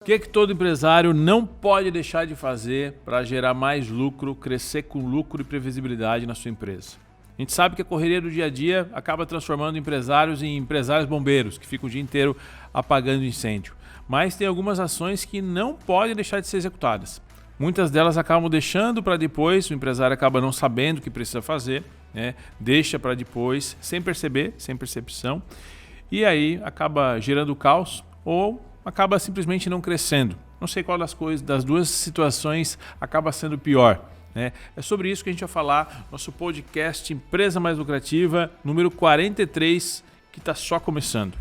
O que todo empresário não pode deixar de fazer para gerar mais lucro, crescer com lucro e previsibilidade na sua empresa? A gente sabe que a correria do dia a dia acaba transformando empresários em empresários bombeiros, que ficam o dia inteiro apagando incêndio. Mas tem algumas ações que não podem deixar de ser executadas. Muitas delas acabam deixando para depois, o empresário acaba não sabendo o que precisa fazer, deixa para depois, sem perceber, sem percepção, e aí acaba gerando caos ou acaba simplesmente não crescendo. Não sei qual das duas situações acaba sendo pior. É sobre isso que a gente vai falar no nosso podcast Empresa Mais Lucrativa, número 43, que está só começando.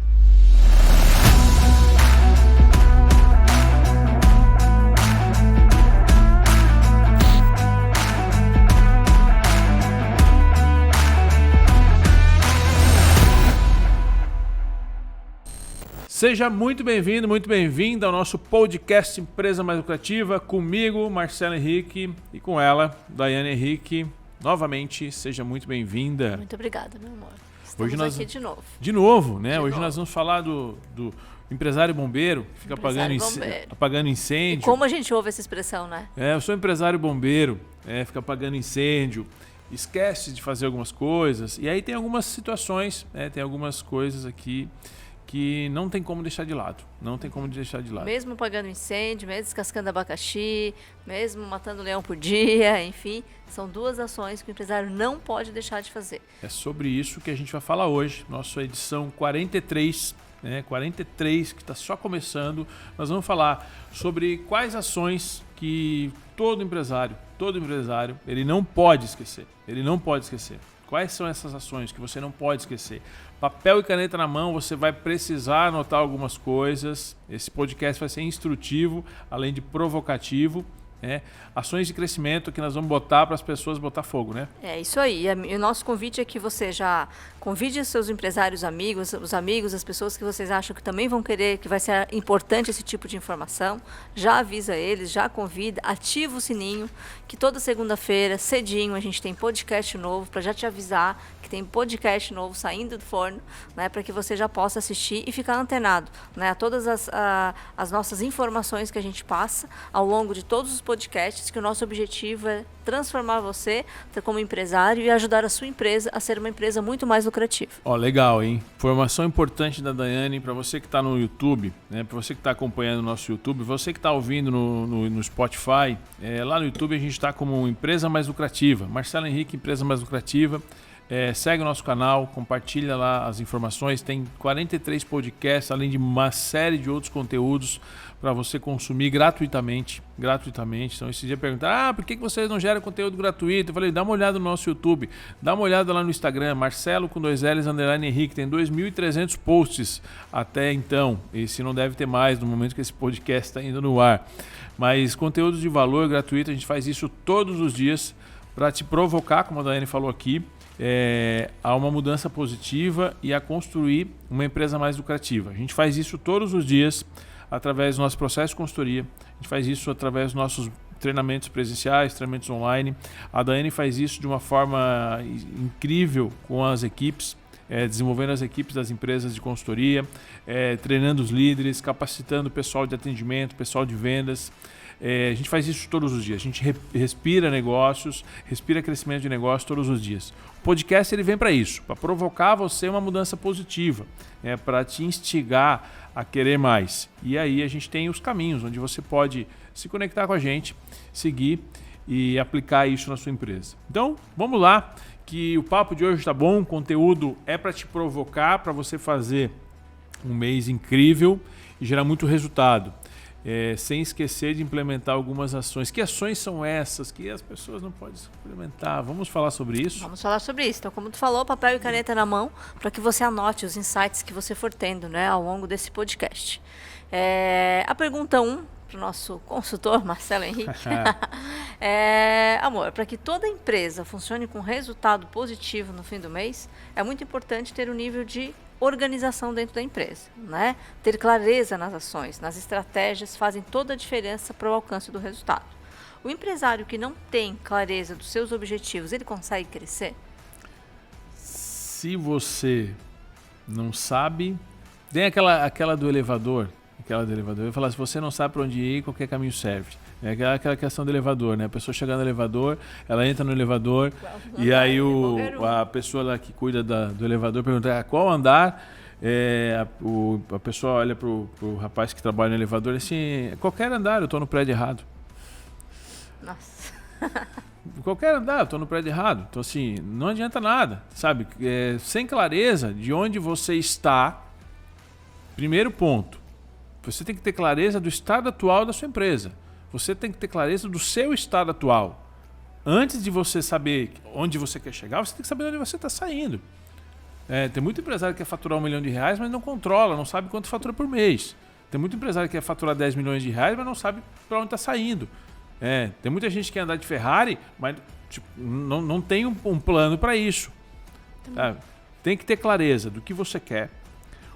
Seja muito bem-vindo, muito bem-vinda ao nosso podcast Empresa Mais Lucrativa, comigo, Marcelo Henrique, e com ela, Daiane Henrique. Novamente, seja muito bem-vinda. Muito obrigada, meu amor. Estamos aqui de novo. De novo, né? Hoje nós vamos falar do empresário bombeiro, que fica apagando incêndio. E como a gente ouve essa expressão, né? Eu sou empresário bombeiro, fica apagando incêndio, esquece de fazer algumas coisas, e aí tem algumas situações, tem algumas coisas aqui que não tem como deixar de lado. Não tem como deixar de lado. Mesmo apagando incêndio, mesmo descascando abacaxi, mesmo matando leão por dia, enfim, são duas ações que o empresário não pode deixar de fazer. É sobre isso que a gente vai falar hoje, nossa edição 43, 43, que está só começando. Nós vamos falar sobre quais ações que todo empresário, ele não pode esquecer. Ele não pode esquecer. Quais são essas ações que você não pode esquecer? Papel e caneta na mão, você vai precisar anotar algumas coisas. Esse podcast vai ser instrutivo, além de provocativo. Ações de crescimento que nós vamos botar para as pessoas botar fogo, né? É isso aí. E o nosso convite é que você já convide os seus empresários amigos, os amigos, as pessoas que vocês acham que também vão querer, que vai ser importante esse tipo de informação. Já avisa eles, já convida, ativa o sininho, que toda segunda-feira, cedinho, a gente tem podcast novo, para já te avisar que tem podcast novo saindo do forno, né, para que você já possa assistir e ficar antenado, né, a todas as nossas informações que a gente passa ao longo de todos os podcasts, que o nosso objetivo é transformar você como empresário e ajudar a sua empresa a ser uma empresa muito mais lucrativa. Legal, hein? Informação importante da Daiane para você que está no YouTube, para você que está acompanhando o nosso YouTube, você que está ouvindo no Spotify, lá no YouTube a gente está como Empresa Mais Lucrativa, Marcelo Henrique, Empresa Mais Lucrativa. Segue o nosso canal, compartilha lá as informações, tem 43 podcasts, além de uma série de outros conteúdos para você consumir gratuitamente. Então, esse dia perguntaram, por que vocês não geram conteúdo gratuito? Eu falei, dá uma olhada no nosso YouTube, dá uma olhada lá no Instagram, Marcelo com 2Ls, _Henrique, tem 2.300 posts até então, esse não deve ter mais no momento que esse podcast está indo no ar. Mas conteúdos de valor gratuito, a gente faz isso todos os dias para te provocar, como a Daiane falou aqui, a uma mudança positiva e a construir uma empresa mais lucrativa. A gente faz isso todos os dias através do nosso processo de consultoria, a gente faz isso através dos nossos treinamentos presenciais, treinamentos online. A Daiane faz isso de uma forma incrível com as equipes, desenvolvendo as equipes das empresas de consultoria, treinando os líderes, capacitando o pessoal de atendimento, pessoal de vendas. A gente faz isso todos os dias, a gente respira negócios, respira crescimento de negócio todos os dias. O podcast ele vem para isso, para provocar você uma mudança positiva, para te instigar a querer mais. E aí a gente tem os caminhos onde você pode se conectar com a gente, seguir e aplicar isso na sua empresa. Então, vamos lá, que o papo de hoje está bom, o conteúdo é para te provocar, para você fazer um mês incrível e gerar muito resultado. Sem esquecer de implementar algumas ações. Que ações são essas que as pessoas não podem implementar? Vamos falar sobre isso? Vamos falar sobre isso. Então, como tu falou, papel e caneta na mão, para que você anote os insights que você for tendo, ao longo desse podcast. A pergunta 1 para o nosso consultor, Marcelo Henrique. Amor, para que toda empresa funcione com resultado positivo no fim do mês, é muito importante ter um nível de organização dentro da empresa, Ter clareza nas ações, nas estratégias, fazem toda a diferença para o alcance do resultado. O empresário que não tem clareza dos seus objetivos, ele consegue crescer? Se você não sabe, tem aquela do elevador, aquela do elevador. Eu ia falar, se você não sabe para onde ir, qualquer caminho serve. É aquela questão do elevador, né? A pessoa chega no elevador, ela entra no elevador e aí a pessoa lá que cuida do elevador pergunta qual andar. A pessoa olha pro rapaz que trabalha no elevador e assim, qualquer andar, eu estou no prédio errado. Nossa. Qualquer andar, eu estou no prédio errado. Então assim, não adianta nada, sabe? Sem clareza de onde você está, primeiro ponto, você tem que ter clareza do estado atual da sua empresa. Você tem que ter clareza do seu estado atual. Antes de você saber onde você quer chegar, você tem que saber onde você está saindo. Tem muito empresário que quer faturar R$1 milhão, mas não controla, não sabe quanto fatura por mês. Tem muito empresário que quer faturar R$10 milhões, mas não sabe para onde está saindo. Tem muita gente que quer andar de Ferrari, mas não tem um plano para isso. Tem que ter clareza do que você quer,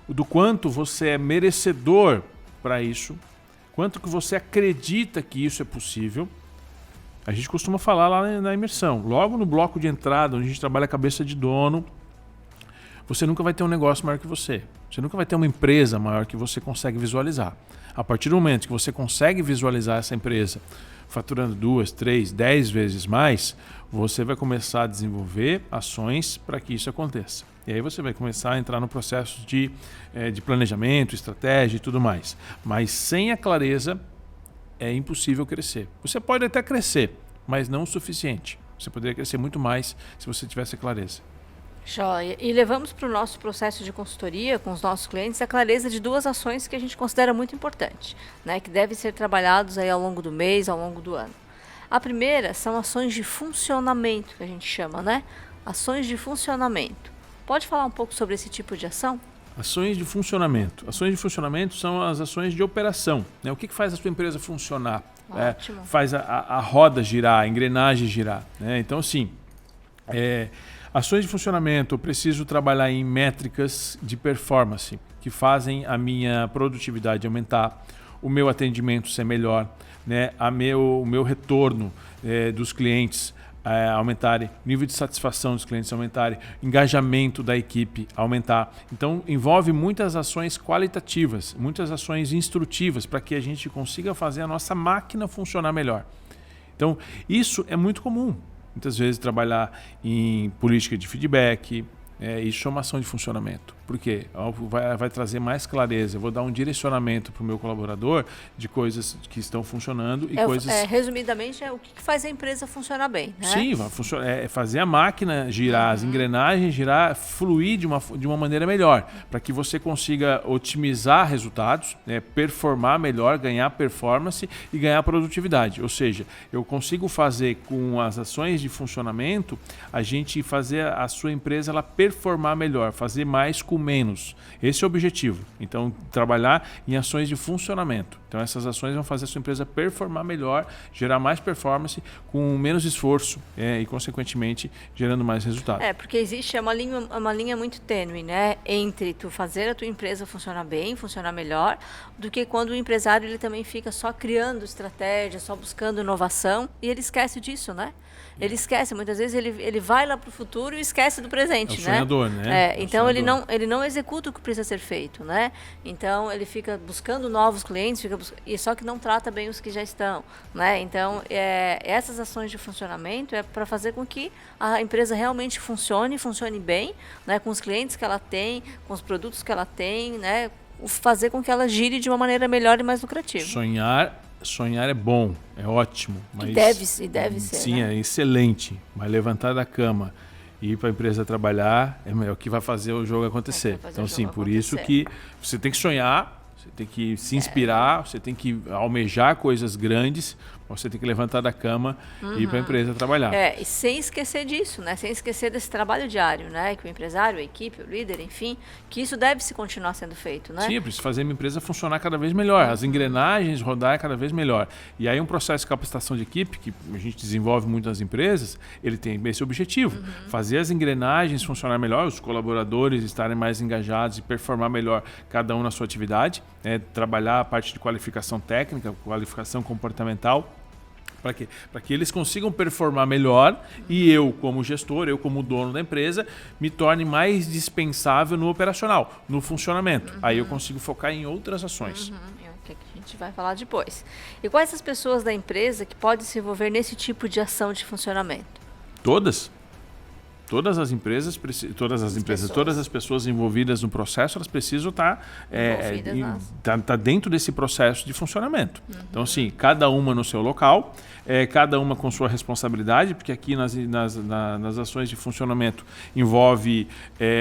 do quanto você é merecedor para isso, quanto que você acredita que isso é possível. A gente costuma falar lá na imersão, logo no bloco de entrada, onde a gente trabalha a cabeça de dono, você nunca vai ter um negócio maior que você. Você nunca vai ter uma empresa maior que você consegue visualizar. A partir do momento que você consegue visualizar essa empresa faturando 2, 3, 10 vezes mais, você vai começar a desenvolver ações para que isso aconteça. E aí você vai começar a entrar no processo de planejamento, estratégia e tudo mais. Mas sem a clareza é impossível crescer. Você pode até crescer, mas não o suficiente. Você poderia crescer muito mais se você tivesse clareza. Joia. E levamos para o nosso processo de consultoria com os nossos clientes a clareza de 2 ações que a gente considera muito importantes, né, que devem ser trabalhados aí ao longo do mês, ao longo do ano. A primeira são ações de funcionamento, que a gente chama, né? Ações de funcionamento. Pode falar um pouco sobre esse tipo de ação? Ações de funcionamento. Ações de funcionamento são as ações de operação, né? O que faz a sua empresa funcionar? Faz a roda girar, a engrenagem girar, né? Então, assim, ações de funcionamento, eu preciso trabalhar em métricas de performance que fazem a minha produtividade aumentar, o meu atendimento ser melhor, né? O meu retorno dos clientes aumentarem, nível de satisfação dos clientes aumentarem, engajamento da equipe aumentar. Então, envolve muitas ações qualitativas, muitas ações instrutivas para que a gente consiga fazer a nossa máquina funcionar melhor. Então, isso é muito comum. Muitas vezes trabalhar em política de feedback, isso é uma ação de funcionamento. Por quê? Vai trazer mais clareza. Eu vou dar um direcionamento para o meu colaborador de coisas que estão funcionando e coisas... resumidamente, é o que faz a empresa funcionar bem, né? Sim, fazer a máquina girar, as engrenagens girar, fluir de uma maneira melhor, para que você consiga otimizar resultados, performar melhor, ganhar performance e ganhar produtividade. Ou seja, eu consigo fazer com as ações de funcionamento, a gente fazer a sua empresa ela performar melhor, fazer mais com menos. Esse é o objetivo. Então, trabalhar em ações de funcionamento. Então, essas ações vão fazer a sua empresa performar melhor, gerar mais performance com menos esforço e, consequentemente, gerando mais resultado. Porque existe uma linha muito tênue, né, entre tu fazer a tua empresa funcionar bem, funcionar melhor, do que quando o empresário ele também fica só criando estratégia, só buscando inovação e ele esquece disso, né? Ele esquece, muitas vezes ele vai lá para o futuro e esquece do presente, né? Sonhador, né? Então ele não executa o que precisa ser feito, né? Então ele fica buscando novos clientes, e só que não trata bem os que já estão, né? Então essas ações de funcionamento é para fazer com que a empresa realmente funcione bem, né? Com os clientes que ela tem, com os produtos que ela tem, né? Fazer com que ela gire de uma maneira melhor e mais lucrativa. Sonhar é bom, é ótimo. Mas deve ser. Sim, né? É excelente. Mas levantar da cama e ir para a empresa trabalhar é o que vai fazer o jogo acontecer. Então, sim, por isso que você tem que sonhar, você tem que se inspirar, você tem que almejar coisas grandes, você tem que levantar da cama e ir para a empresa trabalhar. E sem esquecer disso, né? Sem esquecer desse trabalho diário, né? Que o empresário, a equipe, o líder, enfim, que isso deve se continuar sendo feito, né? Sim, eu preciso fazer a minha empresa funcionar cada vez melhor, as engrenagens rodar cada vez melhor. E aí um processo de capacitação de equipe, que a gente desenvolve muito nas empresas, ele tem esse objetivo, fazer as engrenagens funcionar melhor, os colaboradores estarem mais engajados e performar melhor cada um na sua atividade, trabalhar a parte de qualificação técnica, qualificação comportamental, Para quê? Para que eles consigam performar melhor e eu, como gestor, eu como dono da empresa, me torne mais dispensável no operacional, no funcionamento. Aí eu consigo focar em outras ações. É o que a gente vai falar depois. E quais as pessoas da empresa que podem se envolver nesse tipo de ação de funcionamento? Todas. Todas as pessoas envolvidas no processo, elas precisam estar dentro desse processo de funcionamento. Então, assim, cada uma no seu local, cada uma com sua responsabilidade, porque aqui nas ações de funcionamento envolve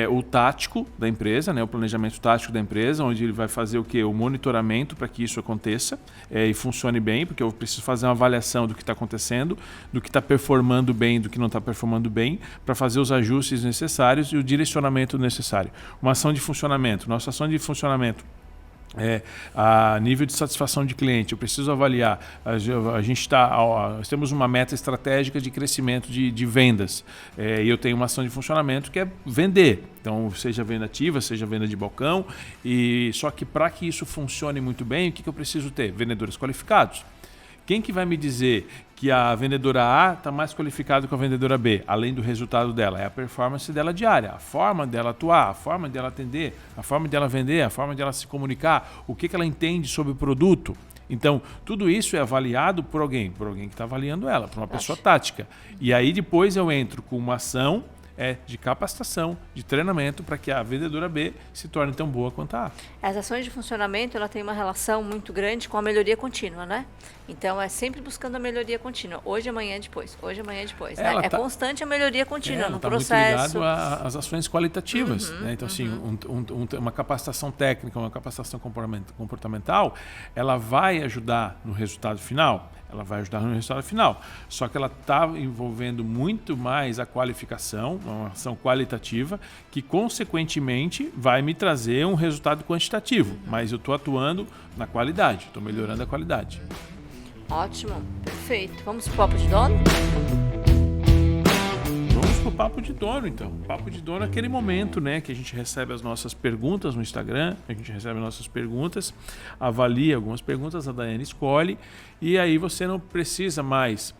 o tático da empresa, né, o planejamento tático da empresa, onde ele vai fazer o quê? O monitoramento para que isso aconteça e funcione bem, porque eu preciso fazer uma avaliação do que está acontecendo, do que está performando bem, do que não está performando bem, para fazer os ajustes necessários e o direcionamento necessário. Uma ação de funcionamento. Nossa ação de funcionamento a nível de satisfação de cliente, eu preciso avaliar. Nós temos uma meta estratégica de crescimento de vendas. E eu tenho uma ação de funcionamento que é vender. Então, seja venda ativa, seja venda de balcão. Só que para que isso funcione muito bem, o que eu preciso ter? Vendedores qualificados. Quem que vai me dizer que a vendedora A está mais qualificada que a vendedora B, além do resultado dela? É a performance dela diária, a forma dela atuar, a forma dela atender, a forma dela vender, a forma dela se comunicar, o que ela entende sobre o produto. Então, tudo isso é avaliado por alguém que está avaliando ela, por uma pessoa tática. E aí depois eu entro com uma ação de capacitação, de treinamento, para que a vendedora B se torne tão boa quanto a A. As ações de funcionamento, ela tem uma relação muito grande com a melhoria contínua, né? Então, é sempre buscando a melhoria contínua. Hoje, amanhã, depois. Hoje, amanhã, depois. Né? É constante a melhoria contínua no processo. Muito ligado às ações qualitativas. Né? Então, assim, uma capacitação técnica, uma capacitação comportamental, ela vai ajudar no resultado final. Só que ela está envolvendo muito mais a qualificação, uma ação qualitativa, que consequentemente vai me trazer um resultado quantitativo. Mas eu estou atuando na qualidade, estou melhorando a qualidade. Ótimo, perfeito. Vamos para o papo de dono? Vamos para o papo de dono, então. O papo de dono é aquele momento, né, que a gente recebe as nossas perguntas no Instagram, avalia algumas perguntas, a Daiane escolhe, e aí você não precisa mais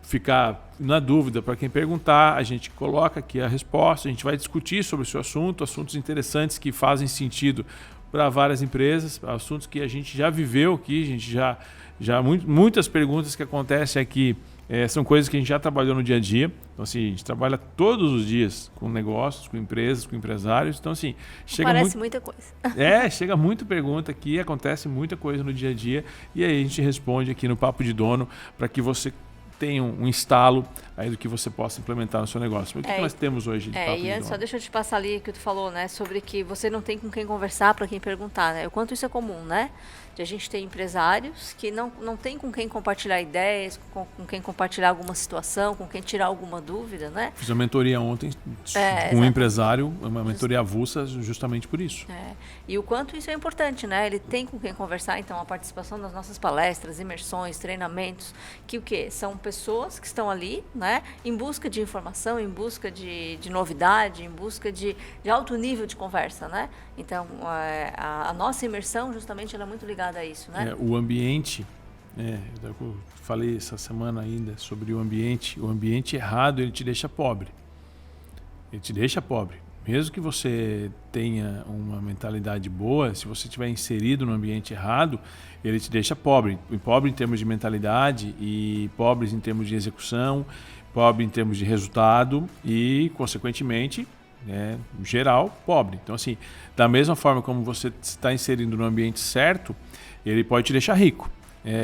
ficar na dúvida para quem perguntar. A gente coloca aqui a resposta, a gente vai discutir sobre o seu assunto, assuntos interessantes que fazem sentido para várias empresas, assuntos que a gente já viveu aqui, a gente muitas perguntas que acontecem aqui são coisas que a gente já trabalhou no dia a dia. Então, assim, a gente trabalha todos os dias com negócios, com empresas, com empresários. Então, assim, muita coisa. Chega muita pergunta aqui, acontece muita coisa no dia a dia. E aí a gente responde aqui no Papo de Dono para que você tenha um instalo aí do que você possa implementar no seu negócio. O que nós temos hoje de Papo de Dono? Só deixa eu te passar ali o que tu falou, né? Sobre que você não tem com quem conversar para quem perguntar, né? O quanto isso é comum, né? De a gente ter empresários que não tem com quem compartilhar ideias, com quem compartilhar alguma situação, com quem tirar alguma dúvida, né? Fiz uma mentoria ontem com um empresário, uma mentoria avulsa justamente por isso. E o quanto isso é importante, né? Ele tem com quem conversar, então a participação das nossas palestras, imersões, treinamentos, que o quê? São pessoas que estão ali, né? Em busca de informação, em busca de novidade, em busca de alto nível de conversa, né? Então, a nossa imersão, justamente, ela é muito ligada a isso, né? O ambiente, eu falei essa semana ainda sobre o ambiente errado, ele te deixa pobre. Mesmo que você tenha uma mentalidade boa, se você estiver inserido no ambiente errado, ele te deixa pobre. Pobre em termos de mentalidade e pobre em termos de execução, pobre em termos de resultado e, consequentemente, geral, pobre. Então, assim, da mesma forma como você está inserindo no ambiente certo, ele pode te deixar rico.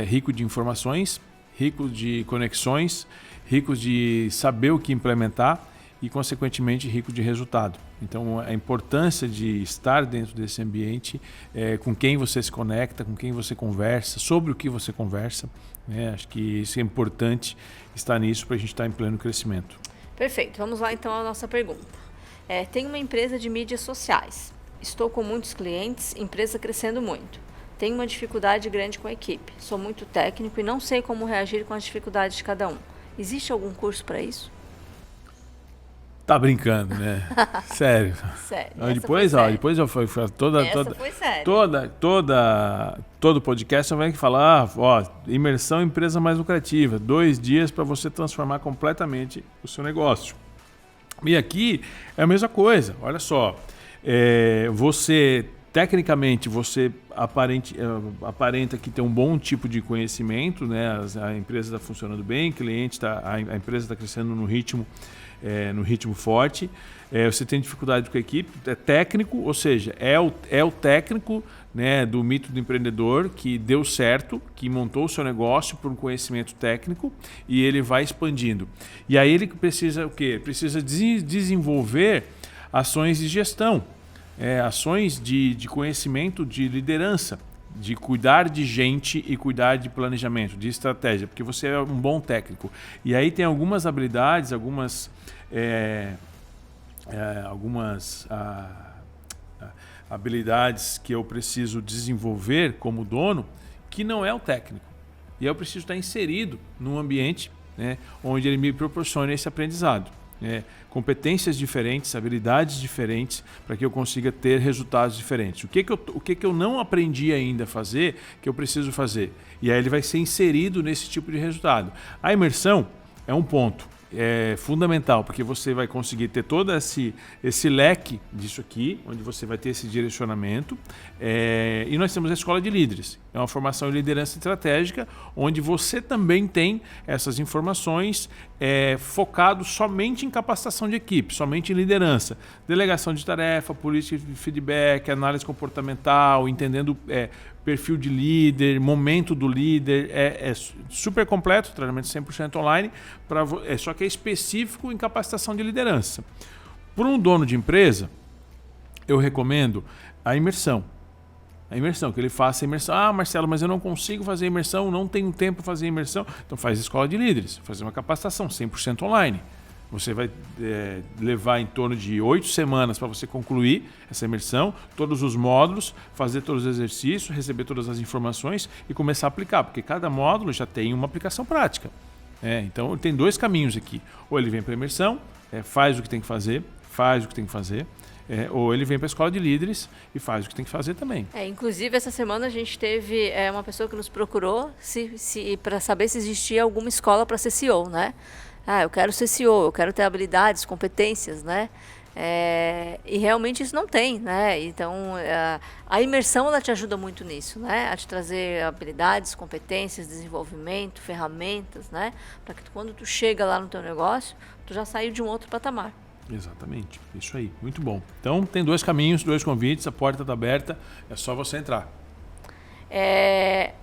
Rico de informações, rico de conexões, rico de saber o que implementar e, consequentemente, rico de resultado. Então, a importância de estar dentro desse ambiente, com quem você se conecta, com quem você conversa, sobre o que você conversa, acho que isso é importante, estar nisso para a gente estar em pleno crescimento. Perfeito. Vamos lá, então, à nossa pergunta. Tenho uma empresa de mídias sociais. Estou com muitos clientes, empresa crescendo muito. Tenho uma dificuldade grande com a equipe. Sou muito técnico e não sei como reagir com as dificuldades de cada um. Existe algum curso para isso? Tá brincando, né? Sério. Sério. Depois eu fui todo podcast vai falar, imersão em empresa mais lucrativa, 2 dias para você transformar completamente o seu negócio. E aqui é a mesma coisa, olha só, tecnicamente você aparenta que tem um bom tipo de conhecimento, né? A empresa está funcionando bem, a empresa está crescendo no ritmo forte. Você tem dificuldade com a equipe, é técnico, ou seja, é o técnico, né, do mito do empreendedor que deu certo, que montou o seu negócio por um conhecimento técnico e ele vai expandindo. E aí ele precisa o quê? Precisa desenvolver ações de gestão, ações de conhecimento, de liderança, de cuidar de gente e cuidar de planejamento, de estratégia, porque você é um bom técnico. E aí tem algumas habilidades, algumas habilidades que eu preciso desenvolver como dono, que não é o técnico. E eu preciso estar inserido num ambiente, né, onde ele me proporcione esse aprendizado. Competências diferentes, habilidades diferentes, para que eu consiga ter resultados diferentes. O que eu não aprendi ainda a fazer, que eu preciso fazer? E aí ele vai ser inserido nesse tipo de resultado. A imersão é um ponto fundamental, porque você vai conseguir ter todo esse leque disso aqui, onde você vai ter esse direcionamento. E nós temos a Escola de Líderes. É uma formação em liderança estratégica, onde você também tem essas informações focado somente em capacitação de equipe, somente em liderança. Delegação de tarefa, política de feedback, análise comportamental, entendendo perfil de líder, momento do líder. É super completo, treinamento 100% online, só que é específico em capacitação de liderança. Para um dono de empresa, eu recomendo a imersão. A imersão, que ele faça a imersão. Ah, Marcelo, mas eu não consigo fazer a imersão, não tenho tempo para fazer a imersão. Então faz a Escola de Líderes, fazer uma capacitação 100% online. Você vai levar em torno de 8 semanas para você concluir essa imersão, todos os módulos, fazer todos os exercícios, receber todas as informações e começar a aplicar, porque cada módulo já tem uma aplicação prática. Então tem 2 caminhos aqui. Ou ele vem para a imersão, faz o que tem que fazer, ou ele vem para a Escola de Líderes e faz o que tem que fazer também. Inclusive, essa semana a gente teve uma pessoa que nos procurou para saber se existia alguma escola para ser CEO, né? Eu quero ser CEO, eu quero ter habilidades, competências, né? E realmente isso não tem, né? Então, a imersão ela te ajuda muito nisso, né? A te trazer habilidades, competências, desenvolvimento, ferramentas, né? Para que quando tu chega lá no teu negócio, tu já saiu de um outro patamar. Exatamente, isso aí, muito bom. Então tem 2 caminhos, 2 convites, a porta está aberta, é só você entrar.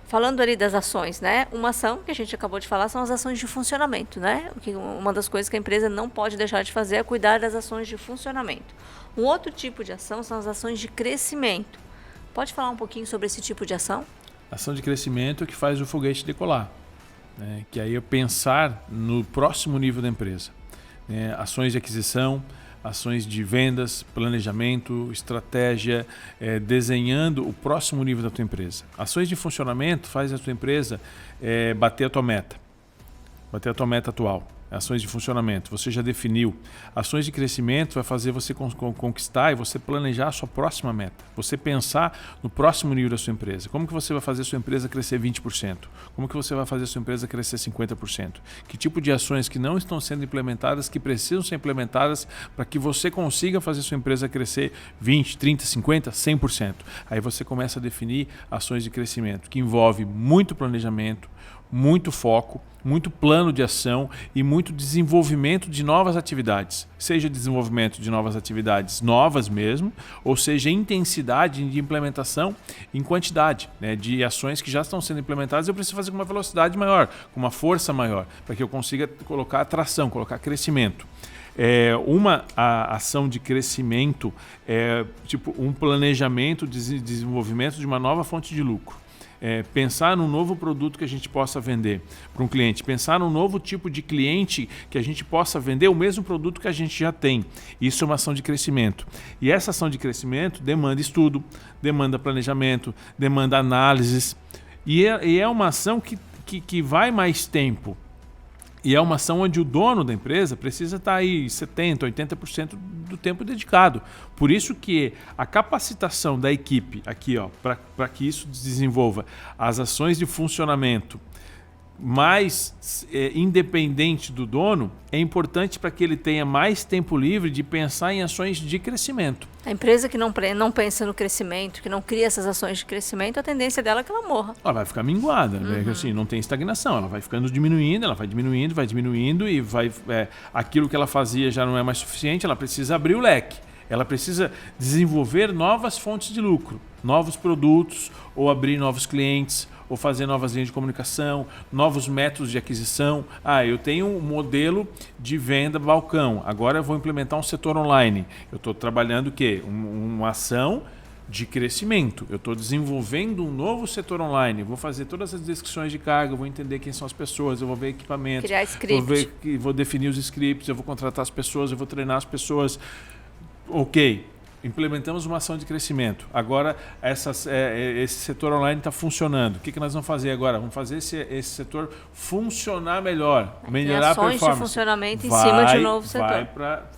Falando ali das ações, né? Uma ação que a gente acabou de falar são as ações de funcionamento, né? Uma das coisas que a empresa não pode deixar de fazer é cuidar das ações de funcionamento. Um outro tipo de ação são as ações de crescimento. Pode falar um pouquinho sobre esse tipo de ação? Ação de crescimento é que faz o foguete decolar, né? Que aí é pensar no próximo nível da empresa. Ações de aquisição, ações de vendas, planejamento, estratégia, desenhando o próximo nível da tua empresa. Ações de funcionamento faz a tua empresa bater a tua meta atual. Ações de funcionamento, você já definiu. Ações de crescimento vai fazer você conquistar e você planejar a sua próxima meta. Você pensar no próximo nível da sua empresa. Como que você vai fazer a sua empresa crescer 20%? Como que você vai fazer a sua empresa crescer 50%? Que tipo de ações que não estão sendo implementadas, que precisam ser implementadas para que você consiga fazer a sua empresa crescer 20%, 30%, 50%, 100%. Aí você começa a definir ações de crescimento, que envolve muito planejamento, muito foco, muito plano de ação e muito desenvolvimento de novas atividades. Seja desenvolvimento de novas atividades novas mesmo, ou seja, intensidade de implementação em quantidade, né, de ações que já estão sendo implementadas. Eu preciso fazer com uma velocidade maior, com uma força maior, para que eu consiga colocar atração, colocar crescimento. Uma ação de crescimento é tipo um planejamento de desenvolvimento de uma nova fonte de lucro. Pensar num novo produto que a gente possa vender para um cliente, pensar num novo tipo de cliente que a gente possa vender o mesmo produto que a gente já tem. Isso é uma ação de crescimento. E essa ação de crescimento demanda estudo, demanda planejamento, demanda análises. E é uma ação que vai mais tempo. E é uma ação onde o dono da empresa precisa estar aí 70%, 80% do tempo dedicado. Por isso que a capacitação da equipe aqui, para que isso desenvolva as ações de funcionamento mais independente do dono, é importante para que ele tenha mais tempo livre de pensar em ações de crescimento. A empresa que não pensa no crescimento, que não cria essas ações de crescimento, a tendência dela é que ela morra. Ela vai ficar minguada, né? Assim, não tem estagnação, ela vai ficando diminuindo, ela vai diminuindo e aquilo que ela fazia já não é mais suficiente, ela precisa abrir o leque. Ela precisa desenvolver novas fontes de lucro, novos produtos, ou abrir novos clientes, ou fazer novas linhas de comunicação, novos métodos de aquisição. Eu tenho um modelo de venda balcão, agora eu vou implementar um setor online. Eu estou trabalhando o quê? Uma ação de crescimento. Eu estou desenvolvendo um novo setor online. Vou fazer todas as descrições de carga, vou entender quem são as pessoas, eu vou ver equipamentos, criar script. Vou definir os scripts, eu vou contratar as pessoas, eu vou treinar as pessoas. Ok, implementamos uma ação de crescimento. Agora esse setor online está funcionando. O que nós vamos fazer agora? Vamos fazer esse setor funcionar melhor, melhorar a performance. Ações de funcionamento em cima de um novo setor.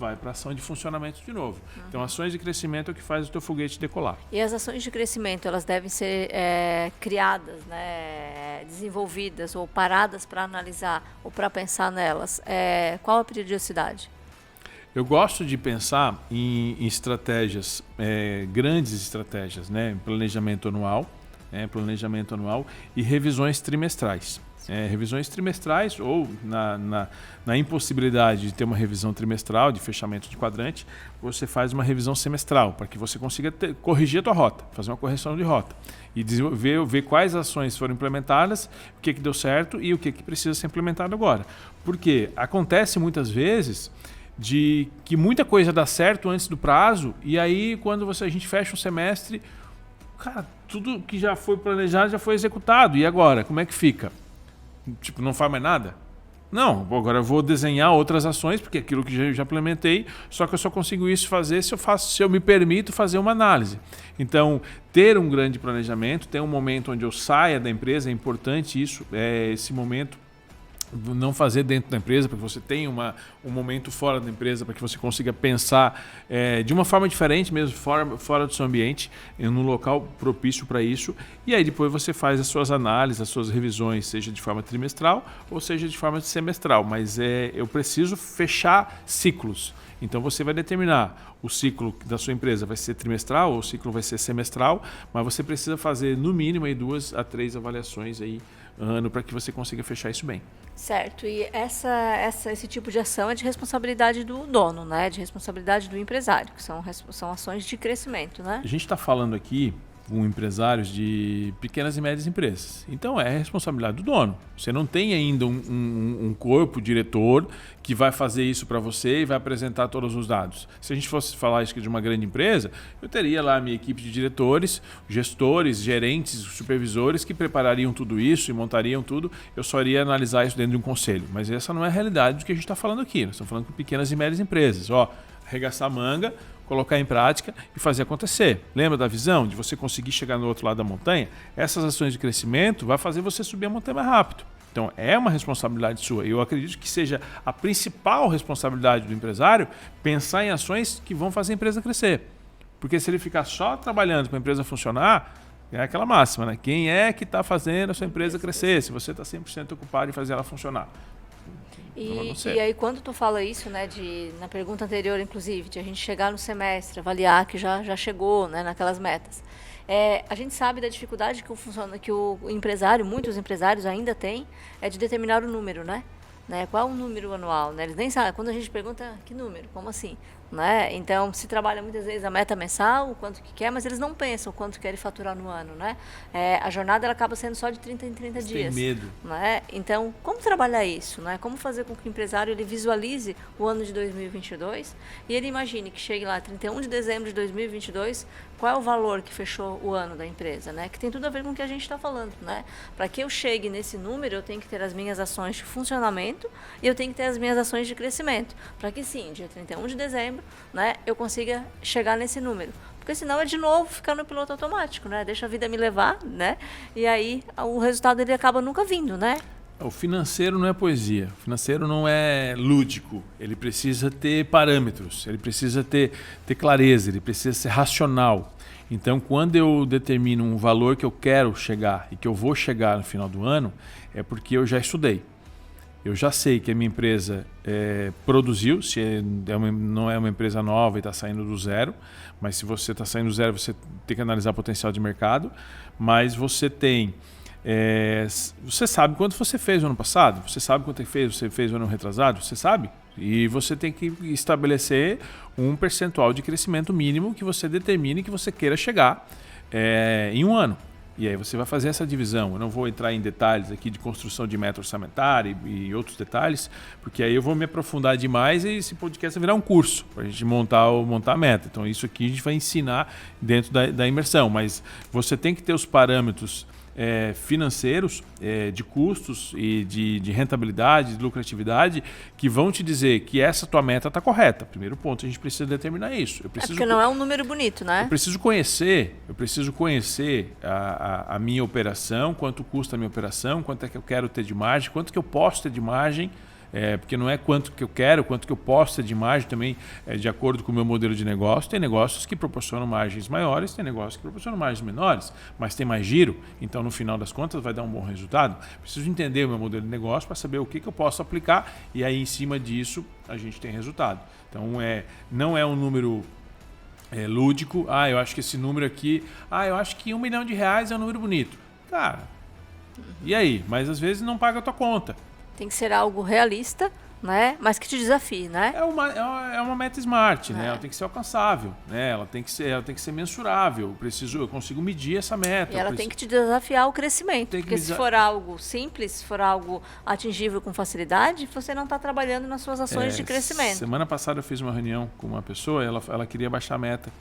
Vai para ação de funcionamento de novo. Então, ações de crescimento é o que faz o teu foguete decolar. E as ações de crescimento, elas devem ser criadas, né, desenvolvidas ou paradas para analisar ou para pensar nelas. Qual a periodicidade? Eu gosto de pensar em estratégias, grandes estratégias, né? Planejamento anual e revisões trimestrais. Revisões trimestrais ou na impossibilidade de ter uma revisão trimestral de fechamento de quadrante, você faz uma revisão semestral para que você consiga corrigir a tua rota, fazer uma correção de rota e ver quais ações foram implementadas, o que deu certo e o que precisa ser implementado agora. Porque acontece muitas vezes de que muita coisa dá certo antes do prazo e aí quando a gente fecha um semestre, cara, tudo que já foi planejado já foi executado. E agora, como é que fica? Tipo, não faz mais nada? Não, agora eu vou desenhar outras ações, porque aquilo que eu já implementei, só que eu só consigo isso fazer se eu me permito fazer uma análise. Então, ter um grande planejamento, ter um momento onde eu saia da empresa, é importante isso, esse momento. Não fazer dentro da empresa, para que você tenha um momento fora da empresa, para que você consiga pensar de uma forma diferente mesmo, fora do seu ambiente, num local propício para isso. E aí depois você faz as suas análises, as suas revisões, seja de forma trimestral ou seja de forma semestral. Mas eu preciso fechar ciclos. Então você vai determinar o ciclo da sua empresa vai ser trimestral ou o ciclo vai ser semestral, mas você precisa fazer no mínimo aí 2 a 3 avaliações aí ano para que você consiga fechar isso bem. Certo, e esse tipo de ação é de responsabilidade do dono, né? De responsabilidade do empresário, que são ações de crescimento, né? A gente está falando aqui com empresários de pequenas e médias empresas. Então é responsabilidade do dono. Você não tem ainda um corpo diretor que vai fazer isso para você e vai apresentar todos os dados. Se a gente fosse falar isso de uma grande empresa, eu teria lá a minha equipe de diretores, gestores, gerentes, supervisores que preparariam tudo isso e montariam tudo. Eu só iria analisar isso dentro de um conselho. Mas essa não é a realidade do que a gente está falando aqui. Nós estamos falando com pequenas e médias empresas. Arregaçar a manga, colocar em prática e fazer acontecer. Lembra da visão de você conseguir chegar no outro lado da montanha? Essas ações de crescimento vai fazer você subir a montanha mais rápido. Então é uma responsabilidade sua. Eu acredito que seja a principal responsabilidade do empresário pensar em ações que vão fazer a empresa crescer. Porque se ele ficar só trabalhando para a empresa funcionar, é aquela máxima, né? Quem é que está fazendo a sua empresa crescer? Se você está 100% ocupado em fazer ela funcionar. E aí quando tu fala isso, né, na pergunta anterior, inclusive, de a gente chegar no semestre, avaliar que já chegou, né, naquelas metas, a gente sabe da dificuldade que o empresário, muitos empresários ainda têm, de determinar o número, né? Qual é o número anual? Né? Eles nem sabem. Quando a gente pergunta, que número? Como assim? Né? Então, se trabalha muitas vezes a meta mensal, o quanto que quer, mas eles não pensam o quanto querem faturar no ano. Né? A jornada ela acaba sendo só de 30 em 30 dias. Tem medo. Né? Então, como trabalhar isso? Né? Como fazer com que o empresário ele visualize o ano de 2022 e ele imagine que chegue lá 31 de dezembro de 2022, qual é o valor que fechou o ano da empresa? Né? Que tem tudo a ver com o que a gente está falando. Né? Para que eu chegue nesse número, eu tenho que ter as minhas ações de funcionamento e eu tenho que ter as minhas ações de crescimento. Para que sim, dia 31 de dezembro, né, eu consiga chegar nesse número. Porque senão é de novo ficar no piloto automático, né? Deixa a vida me levar, né? E aí o resultado ele acaba nunca vindo, né? O financeiro não é poesia, o financeiro não é lúdico, ele precisa ter parâmetros, ele precisa ter clareza, ele precisa ser racional. Então, quando eu determino um valor que eu quero chegar e que eu vou chegar no final do ano, é porque eu já estudei. Eu já sei que a minha empresa produziu, se não é uma empresa nova e está saindo do zero, mas se você está saindo do zero, você tem que analisar o potencial de mercado, mas você tem... você sabe quanto você fez no ano passado, você sabe quanto você fez no ano retrasado, você sabe? E você tem que estabelecer um percentual de crescimento mínimo que você determine que você queira chegar em um ano. E aí você vai fazer essa divisão. Eu não vou entrar em detalhes aqui de construção de meta orçamentária e outros detalhes, porque aí eu vou me aprofundar demais e esse podcast vai virar um curso para a gente montar a meta. Então isso aqui a gente vai ensinar dentro da imersão, mas você tem que ter os parâmetros financeiros, de custos e de rentabilidade, de lucratividade, que vão te dizer que essa tua meta está correta. Primeiro ponto, a gente precisa determinar isso. Porque não é um número bonito, né? Eu preciso conhecer a minha operação, quanto custa a minha operação, quanto é que eu quero ter de margem, quanto que eu posso ter de margem, porque não é quanto que eu quero, quanto que eu posso ter de margem também, de acordo com o meu modelo de negócio. Tem negócios que proporcionam margens maiores, tem negócios que proporcionam margens menores, mas tem mais giro, então no final das contas vai dar um bom resultado. Preciso entender o meu modelo de negócio para saber o que eu posso aplicar e aí em cima disso a gente tem resultado. Então não é um número lúdico, eu acho que esse número aqui, eu acho que R$1 milhão é um número bonito. Cara, e aí? Mas às vezes não paga a tua conta. Tem que ser algo realista, né? Mas que te desafie, né? É uma meta smart, né? Ela tem que ser alcançável, né? Ela tem que ser mensurável. Eu consigo medir essa meta. E ela tem que te desafiar o crescimento. Porque se for algo simples, se for algo atingível com facilidade, você não está trabalhando nas suas ações de crescimento. Semana passada eu fiz uma reunião com uma pessoa, ela queria baixar a meta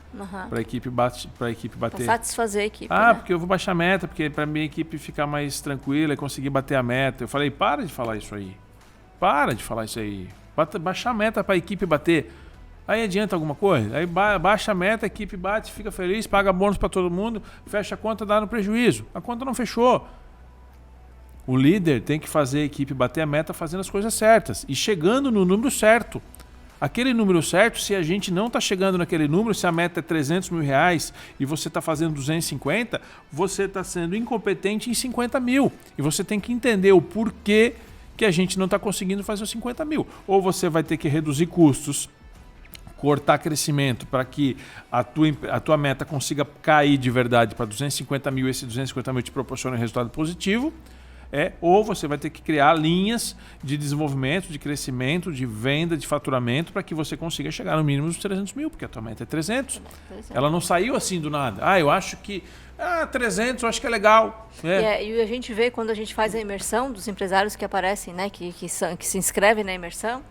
para a equipe bater. Para satisfazer a equipe. Né? Porque eu vou baixar a meta, porque para minha equipe ficar mais tranquila e conseguir bater a meta. Eu falei, para de falar isso aí. Para de falar isso aí. Baixar a meta para a equipe bater. Aí adianta alguma coisa? Aí baixa a meta, a equipe bate, fica feliz, paga bônus para todo mundo, fecha a conta, dá no prejuízo. A conta não fechou. O líder tem que fazer a equipe bater a meta fazendo as coisas certas e chegando no número certo. Aquele número certo, se a gente não está chegando naquele número, se a meta é R$300 mil e você está fazendo 250, você está sendo incompetente em 50 mil. E você tem que entender o porquê que a gente não está conseguindo fazer os 50 mil. Ou você vai ter que reduzir custos, cortar crescimento para que a tua meta consiga cair de verdade para 250 mil e esse 250 mil te proporcione um resultado positivo. Ou você vai ter que criar linhas de desenvolvimento, de crescimento, de venda, de faturamento para que você consiga chegar no mínimo dos 300 mil, porque a tua meta é 300. Ela não saiu assim do nada. Eu acho que 300 eu acho que é legal. E a gente vê quando a gente faz a imersão dos empresários que aparecem, né, que se inscrevem na imersão,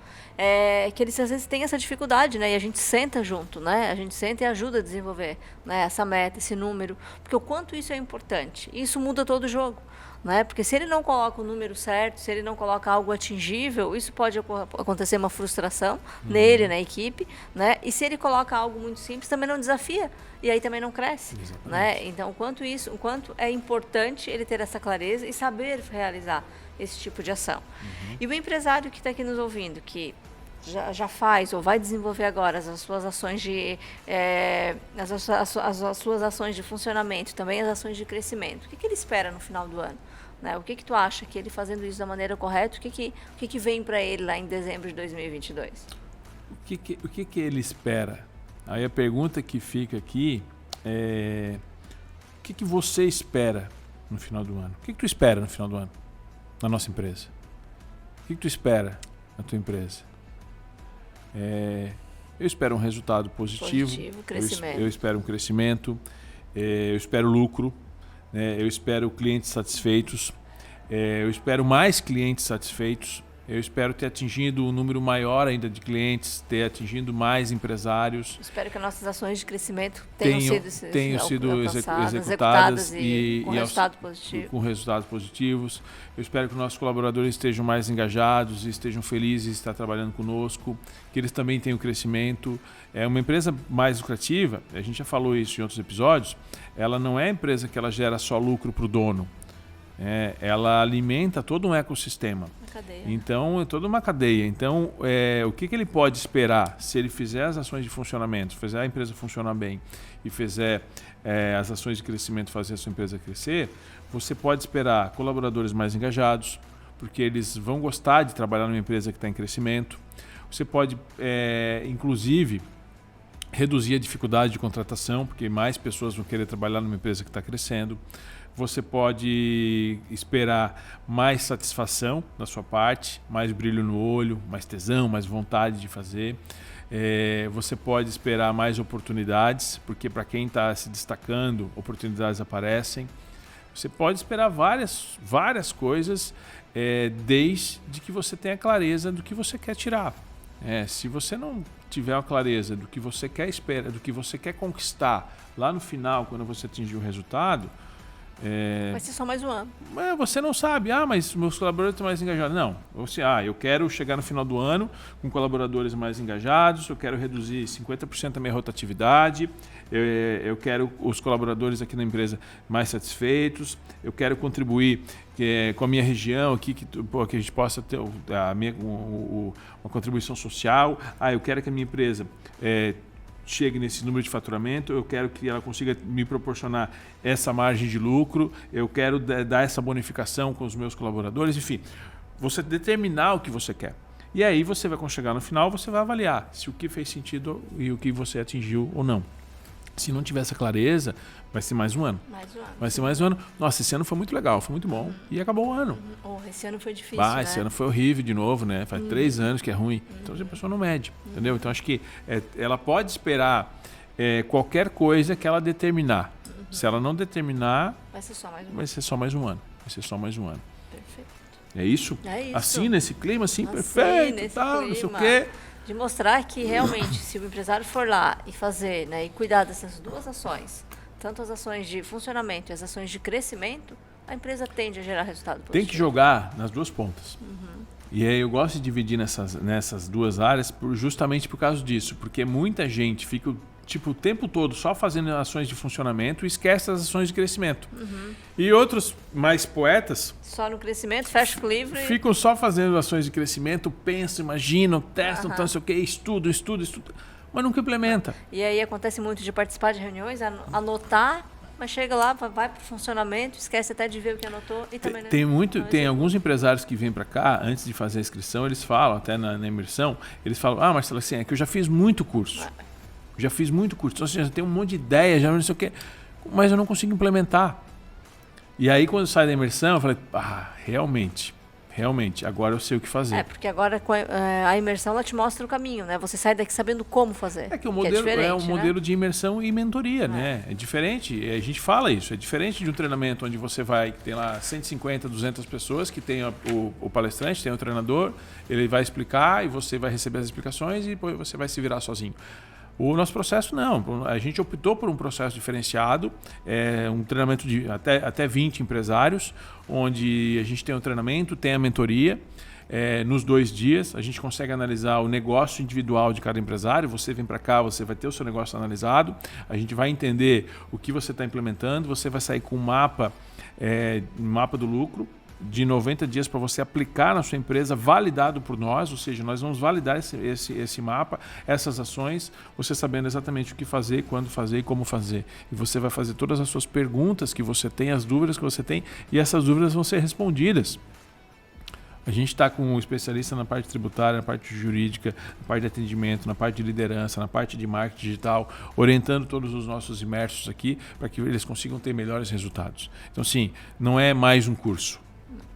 que eles às vezes têm essa dificuldade, né, e a gente senta junto, né, a gente senta e ajuda a desenvolver, né, essa meta, esse número, porque o quanto isso é importante. Isso muda todo o jogo. Né? Porque se ele não coloca o número certo, se ele não coloca algo atingível, isso pode acontecer uma frustração nele, na equipe, né? E se ele coloca algo muito simples, também não desafia e aí também não cresce, né? Então, o quanto é importante ele ter essa clareza e saber realizar esse tipo de ação. E o empresário que está aqui nos ouvindo, que já faz ou vai desenvolver agora as suas ações as suas ações de funcionamento, também as ações de crescimento. O que ele espera no final do ano? Né? O que tu acha que ele fazendo isso da maneira correta, o que vem para ele lá em dezembro de 2022? O que ele espera? Aí a pergunta que fica aqui é: o que você espera no final do ano? O que tu espera no final do ano na nossa empresa? O que tu espera na tua empresa? Eu espero um resultado positivo, crescimento. Eu espero um crescimento, eu espero lucro, eu espero clientes satisfeitos, eu espero mais clientes satisfeitos, eu espero ter atingido um número maior ainda de clientes, ter atingido mais empresários. Espero que as nossas ações de crescimento tenham sido executadas e com resultados positivos. Eu espero que nossos colaboradores estejam mais engajados, estejam felizes de estar trabalhando conosco, que eles também tenham crescimento. É uma empresa mais lucrativa, a gente já falou isso em outros episódios, ela não é empresa que ela gera só lucro para o dono. ela alimenta todo um ecossistema. Cadeia. Então, é toda uma cadeia. Então, o que ele pode esperar se ele fizer as ações de funcionamento, fizer a empresa funcionar bem e fizer as ações de crescimento, fazer a sua empresa crescer, você pode esperar colaboradores mais engajados, porque eles vão gostar de trabalhar numa empresa que está em crescimento. Você pode, inclusive, reduzir a dificuldade de contratação, porque mais pessoas vão querer trabalhar numa empresa que está crescendo. Você pode esperar mais satisfação da sua parte, mais brilho no olho, mais tesão, mais vontade de fazer. Você pode esperar mais oportunidades, porque para quem está se destacando, oportunidades aparecem. Você pode esperar várias coisas, desde que você tenha clareza do que você quer tirar. Se você não tiver a clareza do que você quer esperar, do que você quer conquistar lá no final, quando você atingir o resultado, vai ser só mais um ano. Você não sabe, mas meus colaboradores estão mais engajados. Não, eu quero chegar no final do ano com colaboradores mais engajados, eu quero reduzir 50% da minha rotatividade, eu quero os colaboradores aqui na empresa mais satisfeitos, eu quero contribuir com a minha região aqui, que a gente possa ter uma contribuição social. Eu quero que a minha empresa chegue nesse número de faturamento, eu quero que ela consiga me proporcionar essa margem de lucro, eu quero dar essa bonificação com os meus colaboradores, enfim, você determinar o que você quer. E aí você vai, quando chegar no final, você vai avaliar se o que fez sentido e o que você atingiu ou não. Se não tiver essa clareza, vai ser mais um ano. Vai ser mais um ano. Nossa, esse ano foi muito legal, foi muito bom. E acabou o ano. Esse ano foi difícil, né? Esse ano foi horrível de novo, né? Faz 3 anos que é ruim. Então a pessoa não mede, entendeu? Então acho que ela pode esperar qualquer coisa que ela determinar. Se ela não determinar, vai ser só mais um ano. Vai ser só mais um ano. Perfeito. É isso? Assim, nesse clima, assim perfeito, tal, não sei o quê. De mostrar que realmente, se o empresário for lá e fazer, né, e cuidar dessas duas ações, tanto as ações de funcionamento e as ações de crescimento, a empresa tende a gerar resultado positivo. Tem que jogar nas duas pontas. E aí eu gosto de dividir nessas duas áreas justamente por causa disso, porque muita gente fica o tempo todo só fazendo ações de funcionamento e esquece as ações de crescimento. E outros mais poetas só no crescimento, fecha o livro e ficam só fazendo ações de crescimento, pensam, imaginam, testam, não sei o quê, estudam, mas nunca implementa. E aí acontece muito de participar de reuniões, anotar, mas chega lá, vai para o funcionamento, esquece até de ver o que anotou e também tem alguns empresários que vêm para cá, antes de fazer a inscrição, eles falam, até na imersão, eles falam, Marcelo, assim, é que eu já fiz muito curso. Já fiz muito curso, então, assim, já tenho um monte de ideia, já não sei o quê, mas eu não consigo implementar. E aí, quando sai da imersão, eu falei, realmente, agora eu sei o que fazer. Porque agora com a imersão ela te mostra o caminho, né? Você sai daqui sabendo como fazer. Que o modelo é um modelo de imersão e mentoria, né? É diferente, a gente fala isso, é diferente de um treinamento onde você tem lá 150, 200 pessoas, que tem o palestrante, tem o treinador, ele vai explicar e você vai receber as explicações e depois você vai se virar sozinho. O nosso processo não, a gente optou por um processo diferenciado, um treinamento de até 20 empresários, onde a gente tem o treinamento, tem a mentoria, nos 2 dias a gente consegue analisar o negócio individual de cada empresário, você vem para cá, você vai ter o seu negócio analisado, a gente vai entender o que você está implementando, você vai sair com um mapa do lucro, de 90 dias para você aplicar na sua empresa, validado por nós, ou seja, nós vamos validar esse mapa, essas ações, você sabendo exatamente o que fazer, quando fazer e como fazer. E você vai fazer todas as suas perguntas que você tem, as dúvidas que você tem, e essas dúvidas vão ser respondidas. A gente está com um especialista na parte tributária, na parte jurídica, na parte de atendimento, na parte de liderança, na parte de marketing digital, orientando todos os nossos imersos aqui para que eles consigam ter melhores resultados. Então, sim, não é mais um curso.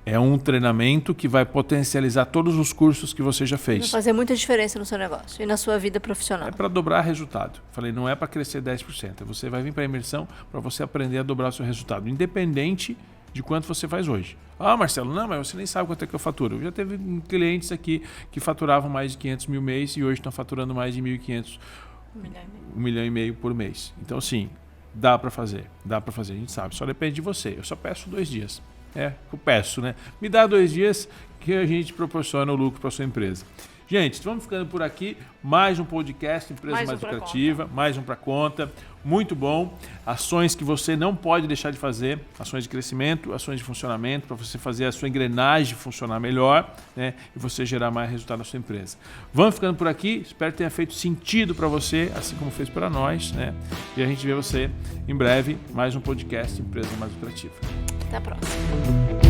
É um treinamento que vai potencializar todos os cursos que você já fez. Vai fazer muita diferença no seu negócio e na sua vida profissional. É para dobrar resultado. Falei, não é para crescer 10%. Você vai vir para a imersão para você aprender a dobrar o seu resultado, independente de quanto você faz hoje. Marcelo, não, mas você nem sabe quanto é que eu faturo. Eu já teve clientes aqui que faturavam mais de 500 mil mês e hoje estão faturando mais de 1.500, 1,5 milhão por mês. Então, sim, dá para fazer, a gente sabe. Só depende de você. Eu só peço 2 dias. Eu peço, né? Me dá 2 dias que a gente proporciona o lucro para sua empresa. Gente, vamos ficando por aqui. Mais um podcast Empresa Mais Lucrativa, mais um para conta. Muito bom. Ações que você não pode deixar de fazer, ações de crescimento, ações de funcionamento, para você fazer a sua engrenagem funcionar melhor, né? E você gerar mais resultado na sua empresa. Vamos ficando por aqui. Espero que tenha feito sentido para você, assim como fez para nós, né? E a gente vê você em breve, mais um podcast Empresa Mais Lucrativa. Até a próxima.